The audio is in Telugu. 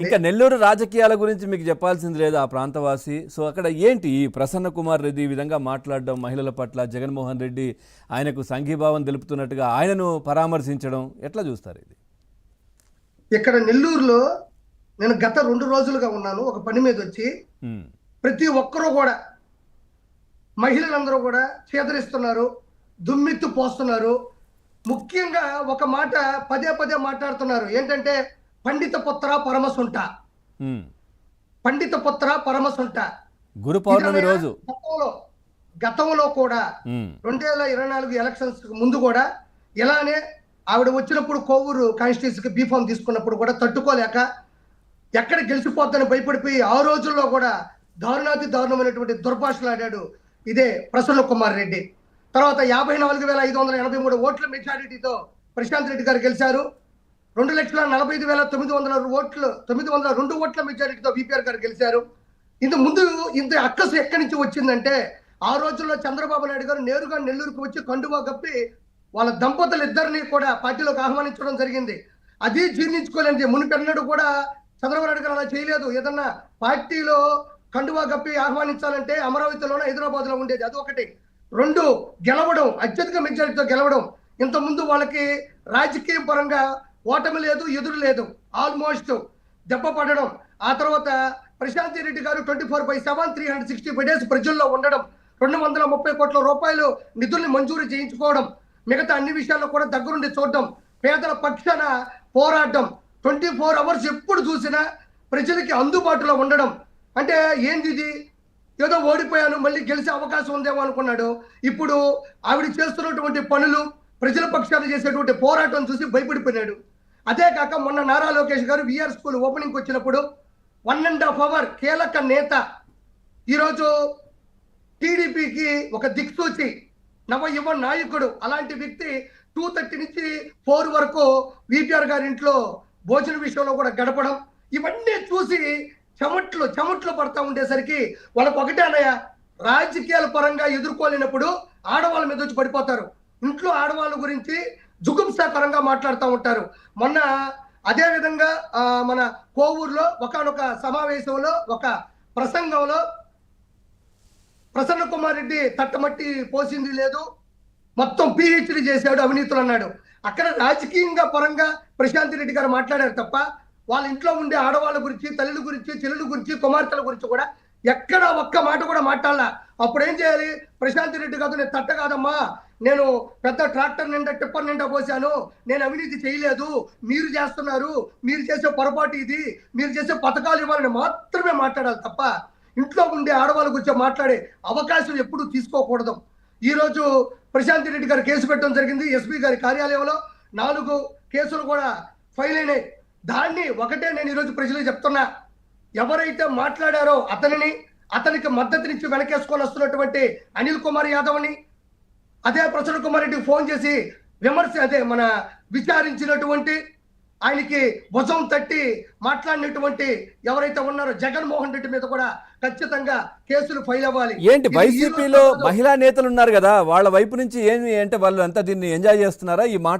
ఇంకా నెల్లూరు రాజకీయాల గురించి మీకు చెప్పాల్సింది లేదు, ఆ ప్రాంతవాసి. సో అక్కడ ఏంటి ఈ ప్రసన్న కుమార్ రెడ్డి ఈ విధంగా మాట్లాడడం, మహిళల పట్ల జగన్మోహన్ రెడ్డి ఆయనకు సంఘీభావం తెలుపుతున్నట్టుగా ఆయనను పరామర్శించడం ఎట్లా చూస్తారు ఇది? ఇక్కడ నెల్లూరులో నేను గత 2 రోజులుగా ఉన్నాను ఒక పని మీద వచ్చి. ప్రతి ఒక్కరూ కూడా మహిళలందరూ కూడా చేదరిస్తున్నారు, దుమ్మెత్తు పోస్తున్నారు. ముఖ్యంగా ఒక మాట పదే పదే మాట్లాడుతున్నారు, ఏంటంటే పండిత పుత్ర పరమసుంట, పండిత పుత్ర పరమసుంట. గురు పౌర్ణమి రోజు గతంలో కూడా 2024 ఎలక్షన్స్ ముందు కూడా ఇలానే ఆవిడ వచ్చినప్పుడు కోవూరు కాన్స్టిట్యూన్సీకి బీఫామ్ తీసుకున్నప్పుడు కూడా తట్టుకోలేక ఎక్కడ గెలిచిపోద్దని భయపడిపోయి ఆ రోజుల్లో కూడా దారుణాతి దారుణమైనటువంటి దుర్భాషలాడాడు ఇదే ప్రసన్న కుమార్ రెడ్డి. తర్వాత 54,583 ఓట్ల మెజారిటీతో ప్రశాంత్ రెడ్డి గారు గెలిచారు. 2,45,902 ఓట్ల మెజారిటీతో విపిఆర్ గారు గెలిచారు. ఇంత అక్కసు ఎక్కడి నుంచి వచ్చిందంటే ఆ రోజుల్లో చంద్రబాబు నాయుడు గారు నేరుగా నెల్లూరుకు వచ్చి కండువా కప్పి వాళ్ళ దంపతులు ఇద్దరిని కూడా పార్టీలోకి ఆహ్వానించడం జరిగింది. అది జీర్ణించుకోలేనిది. మునిపెన్నడు కూడా చంద్రబాబు నాయుడు గారు అలా చేయలేదు. ఏదన్నా పార్టీలో కండువా కప్పి ఆహ్వానించాలంటే అమరావతిలోనే హైదరాబాద్లో ఉండేది. అది ఒకటి. 2, గెలవడం, అత్యధిక మెజారిటీతో గెలవడం. ఇంతకుముందు వాళ్ళకి రాజకీయ పరంగా ఓటమి లేదు, ఎదురు లేదు, ఆల్మోస్ట్ దెబ్బ పడడం. ఆ తర్వాత ప్రశాంత్ రెడ్డి గారు 24/7 365 డేస్ ప్రజల్లో ఉండడం, 230 కోట్ల రూపాయలు నిధుల్ని మంజూరు చేయించుకోవడం, మిగతా అన్ని విషయాల్లో కూడా దగ్గరుండి చూడడం, పేదల పక్షాన పోరాడడం, 24 అవర్స్ ఎప్పుడు చూసినా ప్రజలకి అందుబాటులో ఉండడం. అంటే ఏంది ఇది? ఏదో ఓడిపోయాను మళ్ళీ గెలిచే అవకాశం ఉందేమో అనుకున్నాడు. ఇప్పుడు ఆవిడ చేస్తున్నటువంటి పనులు, ప్రజల పక్షాన చేసేటువంటి పోరాటం చూసి భయపడిపోయినాడు. అదే కాక మొన్న నారా లోకేష్ గారు విఆర్ స్కూల్ ఓపెనింగ్కి వచ్చినప్పుడు 1.5 అవర్ కీలక నేత, ఈరోజు టీడీపీకి ఒక దిక్సూచి, నవ యువ నాయకుడు, అలాంటి వ్యక్తి 2:30 నుంచి 4 వరకు విపిఆర్ గారి ఇంట్లో భోజన విషయంలో కూడా గడపడం, ఇవన్నీ చూసి చెమట్లు పడతా ఉండేసరికి వాళ్ళకు ఒకటే అన్నయ్య, రాజకీయాల పరంగా ఎదుర్కోలేనప్పుడు ఆడవాళ్ళ మీద వచ్చి పడిపోతారు. ఇంట్లో ఆడవాళ్ళ గురించి జుగుప్సాకరంగా మాట్లాడుతూ ఉంటారు. మొన్న అదే విధంగా మన కోవూరులో ఒకనొక సమావేశంలో ఒక ప్రసంగంలో ప్రసన్న కుమార్ రెడ్డి తట్టమట్టి పోసింది లేదు, మొత్తం పిహెచ్డి చేశాడు, అవినీతులు అన్నాడు. అక్కడ రాజకీయంగా పరంగా ప్రశాంత్ రెడ్డి గారు మాట్లాడారు తప్ప వాళ్ళ ఇంట్లో ఉండే ఆడవాళ్ళ గురించి, తల్లుల గురించి, చెల్లెల గురించి, కుమార్తెల గురించి కూడా ఎక్కడ ఒక్క మాట కూడా మాట్లాడాల. అప్పుడు ఏం చేయాలి? ప్రశాంత్ రెడ్డి కాదు, నేను తట్ట కాదమ్మా, నేను పెద్ద ట్రాక్టర్ నిండా టిప్పర్ నిండా పోసాను, నేను అవినీతి చేయలేదు, మీరు చేస్తున్నారు, మీరు చేసే పొరపాటు ఇది, మీరు చేసే పథకాలు ఇవ్వాలని మాత్రమే మాట్లాడాలి తప్ప ఇంట్లో ఉండే ఆడవాళ్ళ గురించి మాట్లాడే అవకాశం ఎప్పుడూ తీసుకోకూడదు. ఈరోజు ప్రశాంత్ రెడ్డి గారు కేసు పెట్టడం జరిగింది. ఎస్పీ గారి కార్యాలయంలో 4 కేసులు కూడా ఫైల్ అయినాయి. దాన్ని ఒకటే నేను ఈరోజు ప్రజలకు చెప్తున్నా, ఎవరైతే మాట్లాడారో అతనికి మద్దతునిచ్చి వెనకేసుకొని వస్తున్నటువంటి అనిల్ కుమార్ యాదవ్ని, అదే ప్రసన్న కుమార్ రెడ్డికి ఫోన్ చేసి మన విచారించినటువంటి, ఆయనకి భుజం తట్టి మాట్లాడినటువంటి ఎవరైతే ఉన్నారో జగన్మోహన్ రెడ్డి మీద కూడా ఖచ్చితంగా కేసులు ఫైల్ అవ్వాలి. ఏంటి వైసీపీలో మహిళా నేతలు ఉన్నారు కదా, వాళ్ళ వైపు నుంచి ఏమి అంటే వాళ్ళు అంతా దీన్ని ఎంజాయ్ చేస్తున్నారా ఈ మాట?